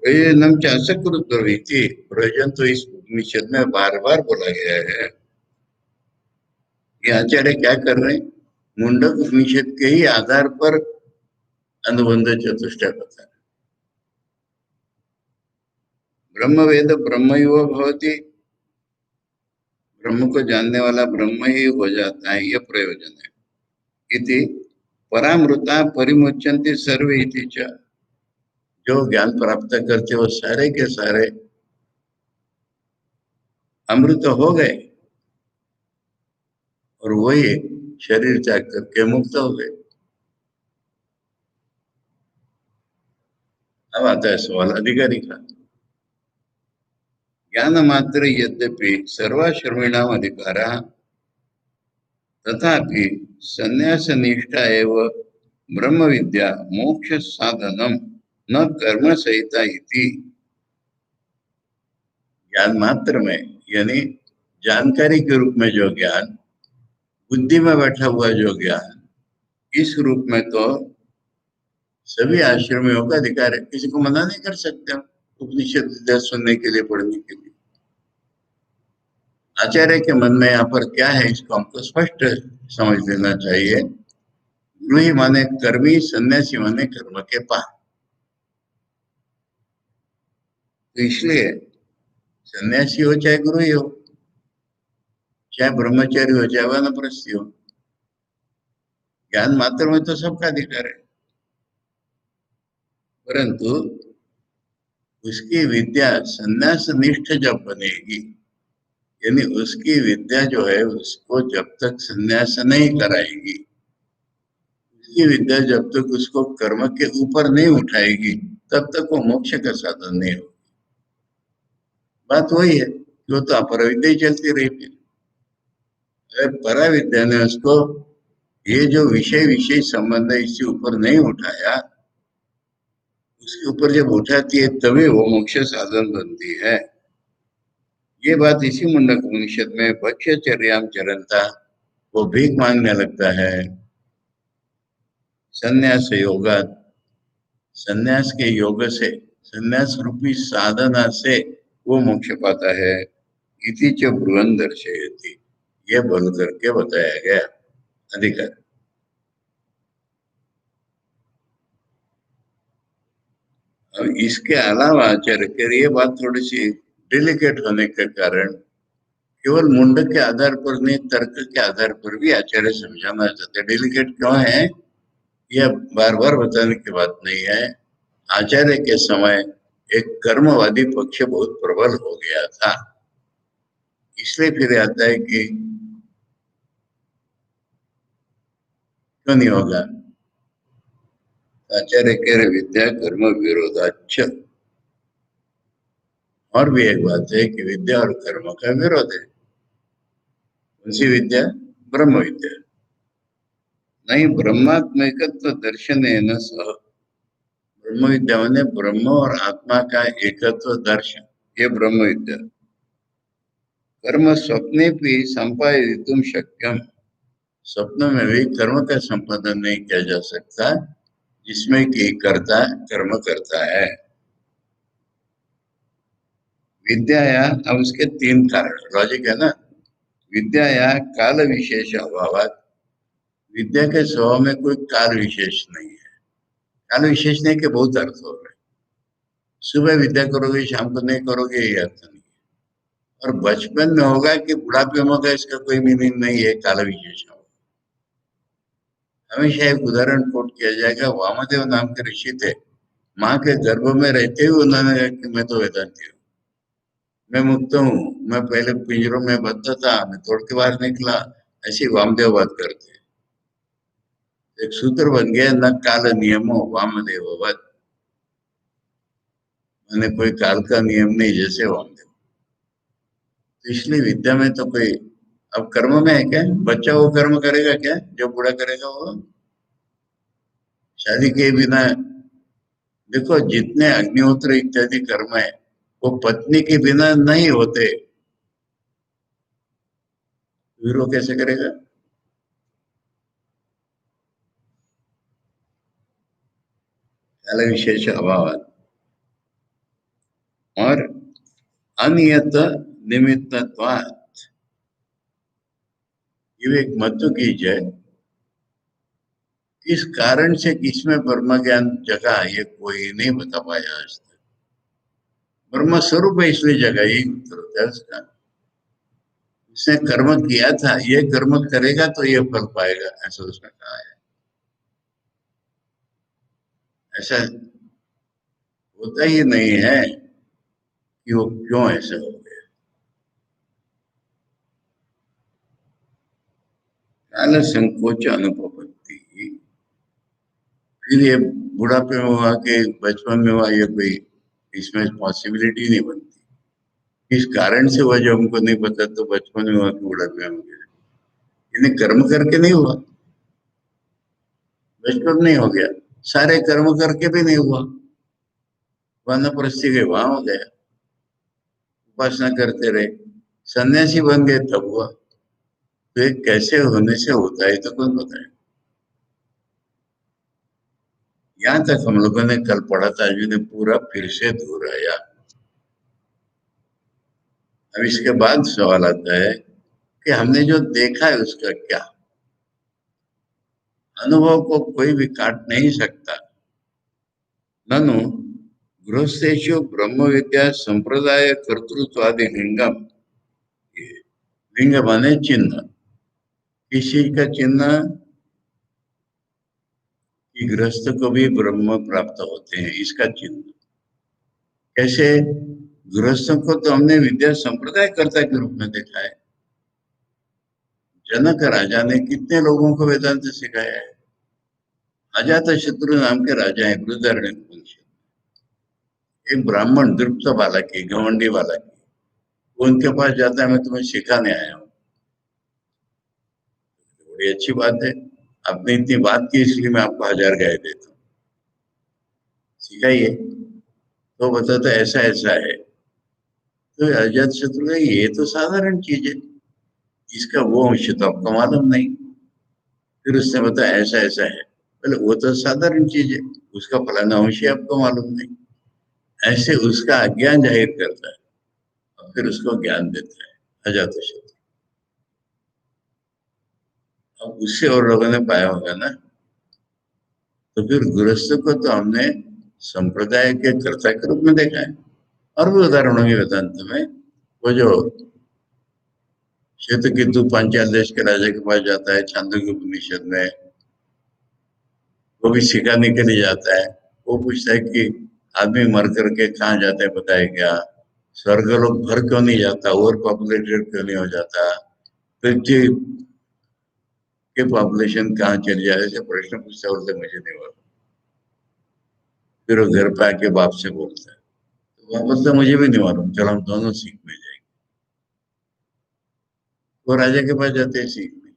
प्रयोजनम च असकृत प्रवृत्ति, प्रयोजन तो इस उपनिषद में बार बार बोला गया है। ये आचार्य क्या कर रहे हैं? मुंडक उपनिषद के ही आधार पर अनुबंध चतुष्टय बता रहे। ब्रह्म वेद ब्रह्म भवति, ब्रह्म को जानने वाला ब्रह्म ही हो जाता है, ये प्रयोजन है। इति परामृता परिमुच्यन्ते सर्वे इति च, जो ज्ञान प्राप्त करते वो सारे के सारे अमृत हो गए, और वही शरीर त्याग करके मुक्त हो गए। अब आता है सवाल अधिकारी का। ज्ञान मात्र यद्यपि सर्वाश्रमीणाम अधिकारा, तथापि संन्यास निष्ठा एवं ब्रह्म विद्या मोक्ष साधनम न कर्म सहिता इति। ज्ञान मात्र में यानी जानकारी के रूप में जो ज्ञान, बुद्धि में बैठा हुआ जो ज्ञान, इस रूप में तो सभी आश्रमियों का अधिकार है, किसी को मना नहीं कर सकते हम उपनिषद विद्या सुनने के लिए, पढ़ने के लिए। आचार्य के मन में यहाँ पर क्या है, इसको हमको स्पष्ट समझ लेना चाहिए। गुरु ही माने कर्मी, सन्यासी माने कर्म के पार। तो इसलिए सन्यासी हो चाहे गुरु ही हो, चाहे ब्रह्मचारी हो चाहे वानप्रस्थी हो, ज्ञान मात्र में तो सबका अधिकार है। परंतु उसकी विद्या संन्यास निष्ठ जब बनेगी, यानी उसकी विद्या जो है उसको जब तक संन्यास नहीं कराएगी, उसकी विद्या जब तक उसको कर्म के ऊपर नहीं उठाएगी, तब तक वो मोक्ष का साधन नहीं हो। बात वही है कि वो तो अपर विद्या ही चलती रही। फिर अगर परा विद्या ने उसको ये जो विषय विषय संबंध है इससे ऊपर नहीं उठाया, उसके ऊपर जब उठाती है तभी वो मोक्ष साधन बनती है। ये बात इसी मुंडक उपनिषद में भक्ष्यचर्याम चरंता, वो भीख मांगने लगता है संन्यास योगा, संन्यास के योग से, संन्यास रूपी साधना से वो मोक्ष पाता है। इति च ब्रुवन् दर्शयति, ये बोल करके बताया गया अधिकार। अब इसके अलावा आचार्य के ये बात थोड़ी सी डेलिकेट होने के कारण केवल मुंडक के आधार पर नहीं, तर्क के आधार पर भी आचार्य समझाना चाहते। डेलिकेट क्यों है, यह बार बार बताने की बात नहीं है। आचार्य के समय एक कर्मवादी पक्ष बहुत प्रबल हो गया था, इसलिए फिर आता है कि क्यों नहीं होगा। आचार्य कह रहे विद्या कर्म विरोधाच। और भी एक बात है कि विद्या और कर्म का विरोध है। कौन सी विद्या? ब्रह्म विद्या। नहीं, ब्रह्मात्मिकत्व दर्शन है न सह। ब्रह्म विद्या माने ब्रह्म और आत्मा का एकत्व दर्शन, ये ब्रह्म विद्या। कर्म स्वप्ने भी संपादितुम शक्यम, स्वप्न में भी कर्म का संपादन नहीं किया जा सकता जिसमें कि कर्ता कर्म करता है। विद्या या, अब उसके तीन कारण लॉजिक है ना। विद्या या काल विशेष अभाव, विद्या के स्वभाव में कोई काल विशेष नहीं है। काल विशेष नहीं के बहुत अर्थ हो रहे, सुबह विद्या करोगे शाम को नहीं करोगे ये अर्थ नहीं। और बचपन में होगा कि बुढ़ापे में होगा इसका कोई मीनिंग नहीं है काल विशेष होगा। हमेशा एक उदाहरण कोट किया जाएगा, वामदेव नाम के ऋषि थे, माँ के गर्भ में रहते हुए उन्होंने कहा कि मैं तो वेदांती हूँ, मैं मुक्त हूँ, मैं पहले पिंजरों में बंद था, मैं तोड़ के बाहर निकला, ऐसी वामदेव बात करते। एक सूत्र बन गया, न काल नियमो वामदेववत, मैंने कोई काल का नियम नहीं जैसे वामदेव। तो इसलिए विद्या में तो कोई, अब कर्म में है क्या? बच्चा वो कर्म करेगा क्या जो बूढ़ा करेगा वो? शादी के बिना, देखो जितने अग्निहोत्र इत्यादि कर्म है वो पत्नी के बिना नहीं होते, फिर वो कैसे करेगा? काल विशेष अभाव। और अनियत निमित्तत्वात्, ये एक मध्य की जय, इस कारण से किसमें ब्रह्म ज्ञान जगा ये कोई नहीं बता पाया आज तक। ब्रह्म स्वरूप है इसलिए जगा, यही उत्तर होता है उसका। उसने कर्म किया था, ये कर्म करेगा तो ये फल पाएगा, ऐसा उसने कहा है। ऐसा होता ही नहीं है कि वो क्यों ऐसा हो गया। काल संकोच अनुपपत्ति, फिर ये बुढ़ापे में हुआ कि बचपन में हुआ, ये कोई इसमें पॉसिबिलिटी नहीं बनती। इस कारण से हुआ जो हमको नहीं पता, तो बचपन में हुआ कि बुढ़ापे में गया, इन्हें कर्म करके नहीं हुआ, बचपन नहीं हो गया, सारे कर्म करके भी नहीं हुआ, वानप्रस्थी के वहां हो गया, उपासना करते रहे, सन्यासी बन गए तब हुआ। तो ये कैसे होने से होता है तो कौन बताए। यहाँ तक हम लोगों ने कल पढ़ा था, अभी ने पूरा फिर से दोहराया। अब इसके बाद सवाल आता है कि हमने जो देखा है उसका क्या? अनुभव को कोई भी काट नहीं सकता। ननु गृहस्थेषु ब्रह्म विद्या संप्रदाय कर्तृत्वादि लिंगम, लिंग माने चिन्ह, किसी का चिन्ह कि गृहस्थ को भी ब्रह्म प्राप्त होते हैं, इसका चिन्ह। कैसे? गृहस्थों को तो हमने विद्या संप्रदाय कर्ता के रूप में देखा है। जनक राजा ने कितने लोगों को वेदांत सिखाया है। अजात शत्रु नाम के राजा है बृहदारण्यक वंश। एक ब्राह्मण दृप्त बालक की, घमंडी बालक की, वो उनके पास जाता है, मैं तुम्हें सिखाने आया हूँ। बड़ी अच्छी बात है, आपने इतनी बात की इसलिए मैं आपको 1000 गाय देता हूँ, सिखाइए। तो बताता ऐसा ऐसा है। तो अजात शत्रु का ये तो साधारण चीज है, इसका वो अंश तो आपको मालूम नहीं। फिर उसने बताया ऐसा ऐसा है। बोले वो तो साधारण चीज है, उसका फलाना अंश आपको मालूम नहीं। ऐसे उसका अज्ञान जाहिर करता है और फिर उसको ज्ञान देता है अजातशत्रु। अब उससे और लोगों ने पाया होगा ना। तो फिर गृहस्थ को तो हमने संप्रदाय के कर्ता के रूप में देखा है। और भी उदाहरण होंगे वेदांत में। वो जो श्वेतकेतु पांचाल देश के राजा के पास जाता है छांदोग्य उपनिषद में, वो भी सिखाने के लिए जाता है। वो पूछता है कि आदमी मर करके कहाँ जाता है बताए क्या? स्वर्गलोक भर क्यों नहीं जाता, ओवर पॉपुलेटेड क्यों नहीं हो जाता, पृथ्वी के पॉपुलेशन कहाँ चली जाए, ऐसे प्रश्न पूछता है। बोलते मुझे नहीं मालूम। फिर वो घर पे आके बाप से बोलता है, तो बाप बोलता मुझे भी नहीं मालूम, चलो हम दोनों सीख में जाएंगे। वो राजा के पास जाते हैं सीखने।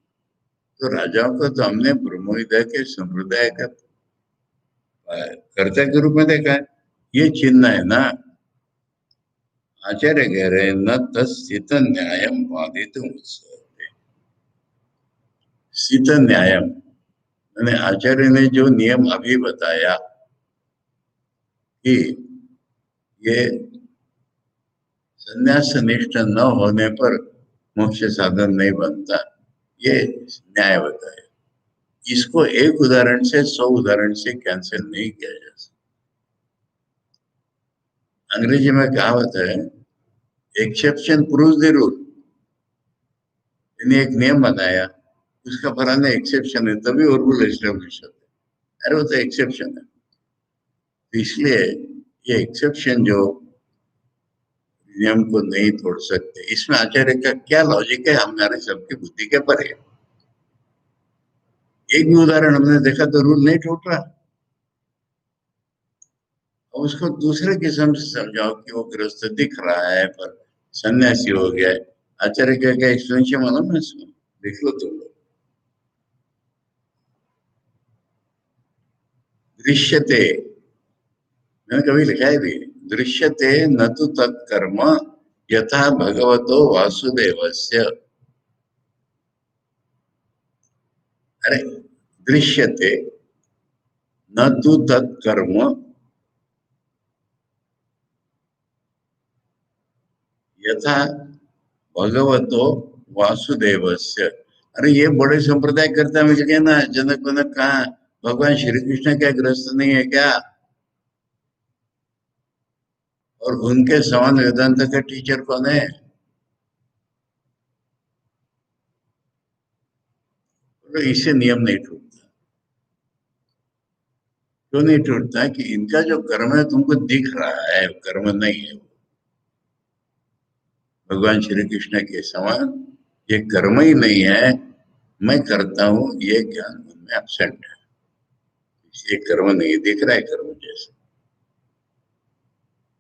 तो राजाओं को तो हमने ब्रह्मोदय के संप्रदाय का कर्ता के रूप में देखा है। ये चिन्ह है ना। आचार्य कह रहे हैं न तस्थित न्यायम बाधितुम उत्सवते। स्थित न्यायम मैंने आचार्य ने जो नियम अभी बताया कि ये संन्यास निष्ठ न होने पर मोक्ष साधन नहीं बनता, ये न्याय बताया। इसको एक उदाहरण से 100 उदाहरण से कैंसिल नहीं किया जा सकता। अंग्रेजी में कहावत है, एक्सेप्शन प्रूव्स द रूल। एक नियम बनाया, उसका फलाना एक्सेप्शन है तभी और रूल एस्टेब्लिश होता है। अरे वो तो एक्सेप्शन है। तो इसलिए ये एक्सेप्शन जो नियम को नहीं तोड़ सकते, इसमें आचार्य का क्या लॉजिक है हमारे सबकी बुद्धि के परे। एक भी उदाहरण हमने देखा तो रूल नहीं टूट रहा। और उसको दूसरे किस्म से समझाओ कि वो गृहस्थ दिख रहा है पर सन्यासी हो गया है। आचार्य क्या क्या एक्सप्लेनेशन मालूम है इसमें, देख लो तुम लोग। दृश्यते, मैंने कभी लिखा है भी, दृश्यते न तो तत्कर्म यथा भगवतो वासुदेवस्य। अरे दृश्यते न तो तत्कर्म यथा भगवतो वासुदेवस्य। अरे ये बड़े संप्रदाय करता मिल गए ना, जनक वनक कहा, भगवान श्री कृष्ण क्या ग्रस्त नहीं है क्या? और उनके समान वेदांत का टीचर कौन है? तो इससे नियम नहीं टूटता। क्यों नहीं टूटता? कि इनका जो कर्म है तुमको दिख रहा है, कर्म नहीं है। भगवान श्री कृष्ण के समान ये कर्म ही नहीं है, मैं करता हूं ये ज्ञान उनमें एब्सेंट है। ये कर्म नहीं दिख रहा है कर्म जैसे।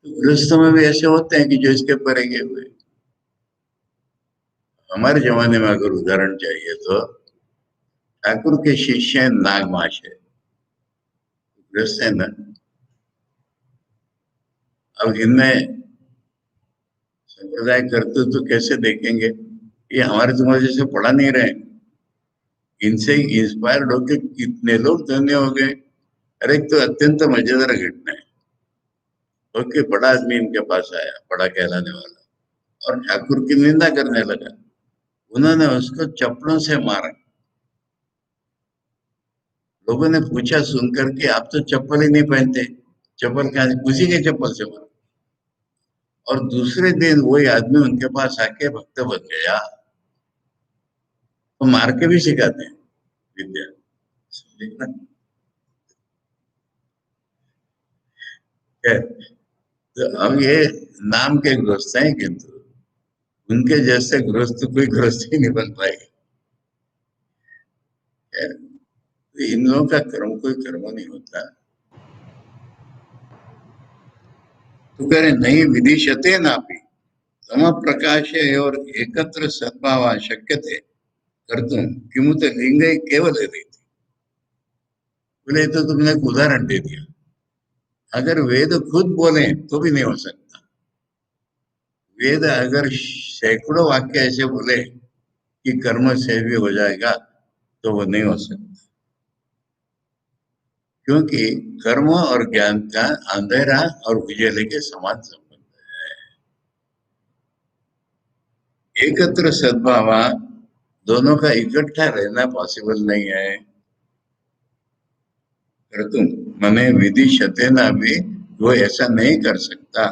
तो गृहस्थों में भी ऐसे होते हैं कि जो इसके परे गए हुए। हमारे जमाने में अगर उदाहरण चाहिए तो ठाकुर के शिष्य नागमाश है, गृहस्थ है ना। अब इनमें संप्रदाय करते तो कैसे देखेंगे? ये हमारे तुम्हारे जैसे पढ़ा नहीं रहे, इनसे इंस्पायर्ड होकर कितने लोग धन्य हो गए। अरे एक तो अत्यंत मजेदार घटना है। ओके, बड़ा आदमी इनके पास आया, बड़ा कहलाने वाला, और ठाकुर की निंदा करने लगा। उन्होंने उसको चप्पलों से मारा। लोगों ने पूछा सुनकर कि आप तो चप्पल ही नहीं पहनते, चप्पल कहाँ से? उसी के चप्पल से मारा। और दूसरे दिन वही आदमी उनके पास आके भक्त बन गया। तो मार के भी सिखाते हैं विद्या, समझे ना? है। तो अब ये नाम के गृहस्थ हैं, किंतु उनके जैसे गृहस्थ कोई गृहस्थ ही नहीं बन पाएगी। है। तो इन लोगों का कर्म कोई कर्म नहीं होता। तो कह रहे नहीं विदिशते नापि तम प्रकाशे और एकत्र सद्भाव शक्यते कर्तुम किमुत लिंग केवल रीति। बोले तो तुमने एक उदाहरण दे दिया। अगर वेद खुद बोले तो भी नहीं हो सकता। वेद अगर सैकड़ों वाक्य ऐसे बोले कि कर्म से भी हो जाएगा तो वो नहीं हो सकता, क्योंकि कर्म और ज्ञान का अंधेरा और उजाले के समान संबंध है। एकत्र सद्भाव दोनों का इकट्ठा रहना पॉसिबल नहीं है। कर्तुम मने विधि शतेना भी वो ऐसा नहीं कर सकता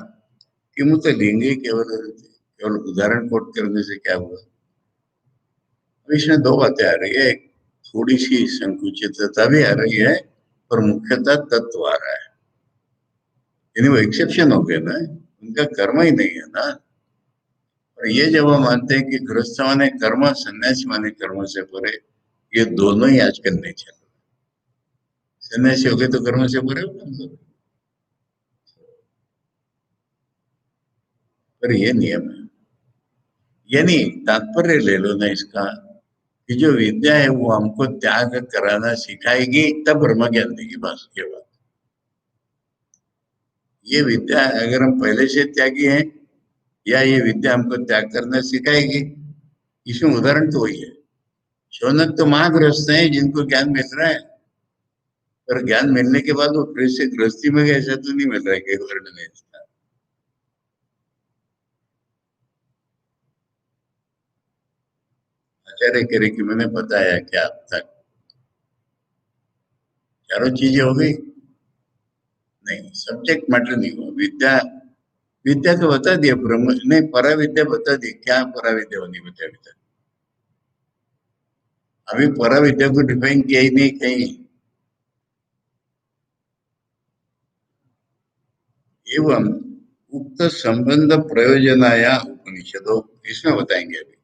कि मुझे लिंगे केवल केवल उदाहरण कोट करने से क्या हुआ। अब इसमें दो बातें आ रही है, एक थोड़ी सी संकुचितता भी आ रही है और मुख्यतः तत्व आ रहा है। यानी वो एक्सेप्शन हो गए ना, उनका कर्म ही नहीं है ना। और ये जब हम मानते हैं कि गृहस्थ माने कर्म, सन्यासी माने कर्म से परे, ये दोनों ही आजकल नहीं चल रहे। सन्यासी हो गए तो कर्म से परे हो हम लोग। पर ये नियम है, यानी तात्पर्य ले लो ना इसका, कि जो विद्या है वो हमको त्याग कराना सिखाएगी, तब ब्रह्म ज्ञान देगी, बस ये बात। ये विद्या अगर हम पहले से त्यागी हैं, या ये विद्या हमको त्याग करना सिखाएगी, इसमें उदाहरण तो वही है। शौनक तो महागृहस्थ हैं जिनको ज्ञान मिल रहा है, पर ज्ञान मिलने के बाद वो फिर से गृहस्थी में गए, ऐसा तो नहीं मिल रहा है कि वर्णन है इसका। आचार्य करे कि मैंने बताया क्या अब तक चारों चीजें हो गई? नहीं, सब्जेक्ट मैटर नहीं हुआ। विद्या, विद्या तो बता दिया, ब्रह्म नहीं, परा विद्या बता दी, क्या परा विद्या होनी बता अभी तक। अभी परा विद्या को डिफाइन किया ही नहीं कहीं। एवं उक्त संबंध प्रयोजनाया उपनिषदों, इसमें बताएंगे अभी।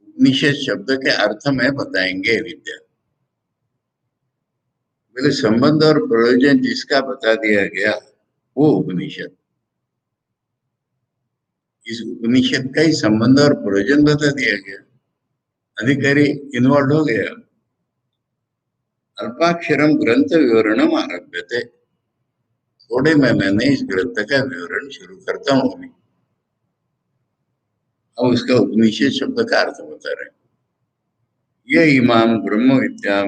उपनिषद शब्द के अर्थ में बताएंगे विद्या। पहले संबंध और प्रयोजन जिसका बता दिया गया वो उपनिषद। इस उपनिषद का ही संबंध और प्रयोजन बता दिया गया। अधिकारी इन्वॉल्व हो गया। अल्पाक्षरम ग्रंथ विवरणम आरभ्य थे, थोड़े में मैंने इस ग्रंथ का विवरण शुरू करता हूँ अभी। अब उसका उपनिषद शब्द का अर्थ बता रहे हैं। ये इमाम ब्रह्म विद्या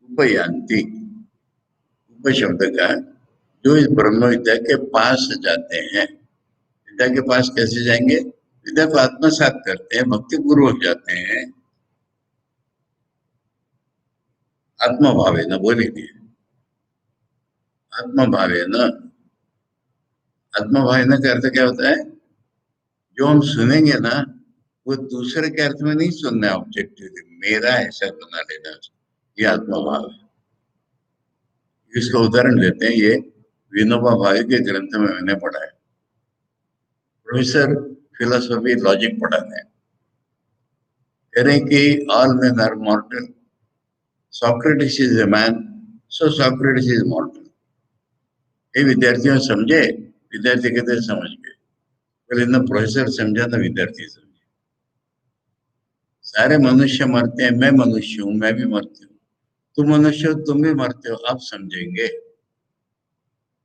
उपयांति, उप शब्द का, जो इस ब्रह्म विद्या के पास जाते हैं। विद्या के पास कैसे जाएंगे? विद्या को आत्मसात करते हैं, भक्ति पूर्वक जाते हैं। आत्मा भावे न बोलेंगे, आत्मा भावे न, आत्मा भावे न का अर्थ क्या होता है? जो हम सुनेंगे ना, वो दूसरे के अर्थ में नहीं सुनना है, ऑब्जेक्टिवली मेरा ऐसा बना लेना, ये आत्मा भाव है। इसका उदाहरण लेते हैं, ये विनोबा भावे के ग्रंथ में मैंने पढ़ा है। प्रोफेसर फिलोसफी लॉजिक पढ़ाते हैं, कह रहे हैं कि all men are mortal, Socrates is a man, so Socrates is mortal. ये विद्यार्थियों समझे? विद्यार्थी कहते हैं समझ गए। बोले ना प्रोफेसर समझा ना विद्यार्थी समझे। सारे मनुष्य मरते हैं, मैं मनुष्य हूँ, मैं भी मरती हूँ, तुम मनुष्य हो, तुम भी मरते हो, अब समझेंगे।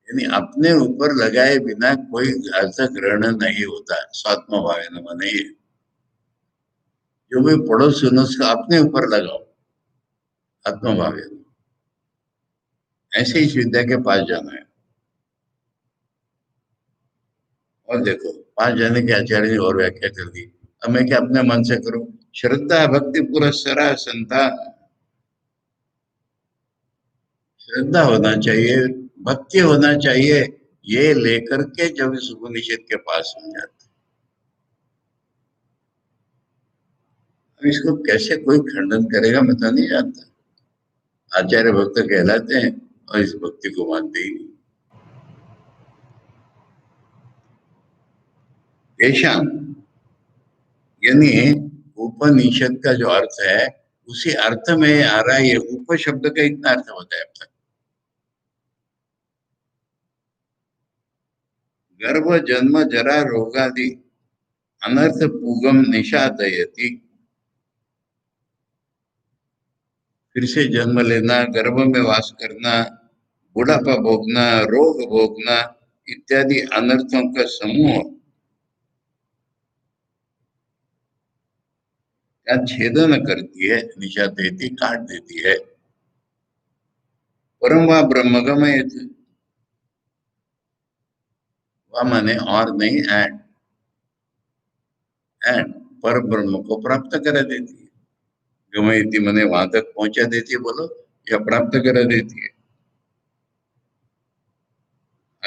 यानी अपने ऊपर लगाए बिना कोई अर्थ ग्रहण नहीं होता। स्वात्म भावे न माने ये, जो भी पढ़ो सुनो उसको अपने ऊपर लगाओ, आत्म भावे। ऐसे इस विद्या के पास जाना है। और देखो, पास जाने के आचार्य ने और व्याख्या कर दी। अब मैं क्या अपने मन से करूं? श्रद्धा भक्ति पुरस्सरा संता, श्रद्धा होना चाहिए, भक्ति होना चाहिए, ये लेकर के जब इस उपनिषद के पास हो जाते। अब इसको कैसे कोई खंडन करेगा मैं तो नहीं जानता। आचार्य भक्त कहलाते हैं और इस भक्ति को मानते ही नहीं। येषाम यानी उपनिषद का जो अर्थ है उसी अर्थ में आ रहा है। ये उप शब्द का इतना अर्थ होता है अब तक। गर्भ जन्म जरा रोगादि अनर्थ पूगम निषादयति। फिर से जन्म लेना, गर्भ में वास करना, बुढ़ापा भोगना, रोग भोगना इत्यादि अनर्थों का समूह का छेदन करती है, निशा देती, काट देती है। परम व ब्रह्मगमयत, वह माने और नहीं, एंड पर ब्रह्म को प्राप्त करा देती है। गमयती माने वहां तक पहुंचा देती है, बोलो, या प्राप्त करा देती है।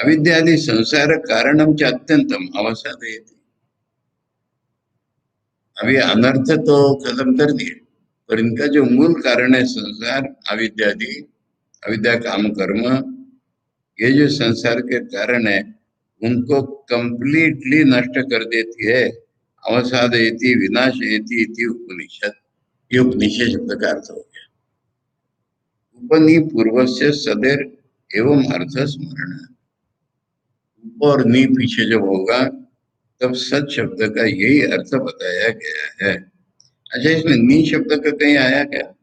अविद्यादि संसार कारणम च अत्यंतम अवसादयति। अभी अनर्थ तो खत्म कर दिए, पर इनका जो मूल कारण है संसार, अविद्यादि, अविद्या काम कर्म, ये जो संसार के कारण है उनको कंप्लीटली नष्ट कर देती है। अवसादयति विनाशयति इति उपनिषद। ये उपनिषद शब्द का अर्थ हो गया। उपनि पूर्वस्य सदैर एवं अर्थ स्मरण। और नी पीछे जब होगा तब सच शब्द का यही अर्थ बताया गया है। अच्छा, इसमें नी शब्द का कहीं आया क्या?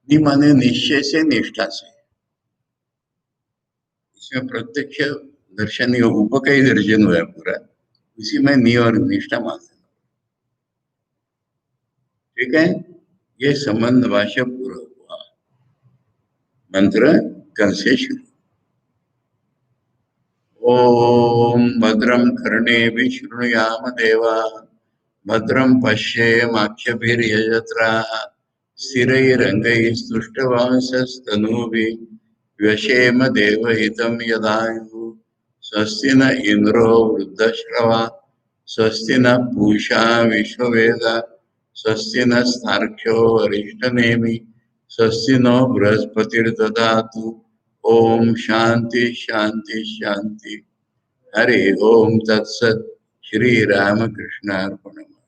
नी माने निश्चय से, निष्ठा से। इसमें प्रत्यक्ष दर्शन या उप का ही दर्शन हुआ है पूरा, उसी में नी और निष्ठा मानते। ठीक है, ये संबंध भाष्य पूरा हुआ। मंत्र कल से शुरू। ओम भद्रम कर्णेभिः शृणुयाम देवाः, भद्रं पश्येमाक्षभिर्यजत्राः, स्थिरैरङ्गैस्तुष्टुवांसस्तनूभिः व्यशेम देवहितं यदायुः। स्वस्ति न इंद्रो वृद्धश्रवा, स्वस्ति न पूषा विश्ववेदा, स्वस्ति नस्तार्क्ष्यो अरिष्टनेमि, स्वस्ति नो बृहस्पतिर्ददातु। ओम शांति शांति शांति। हरि ओम तत्सत। श्री रामकृष्णार्पणम्।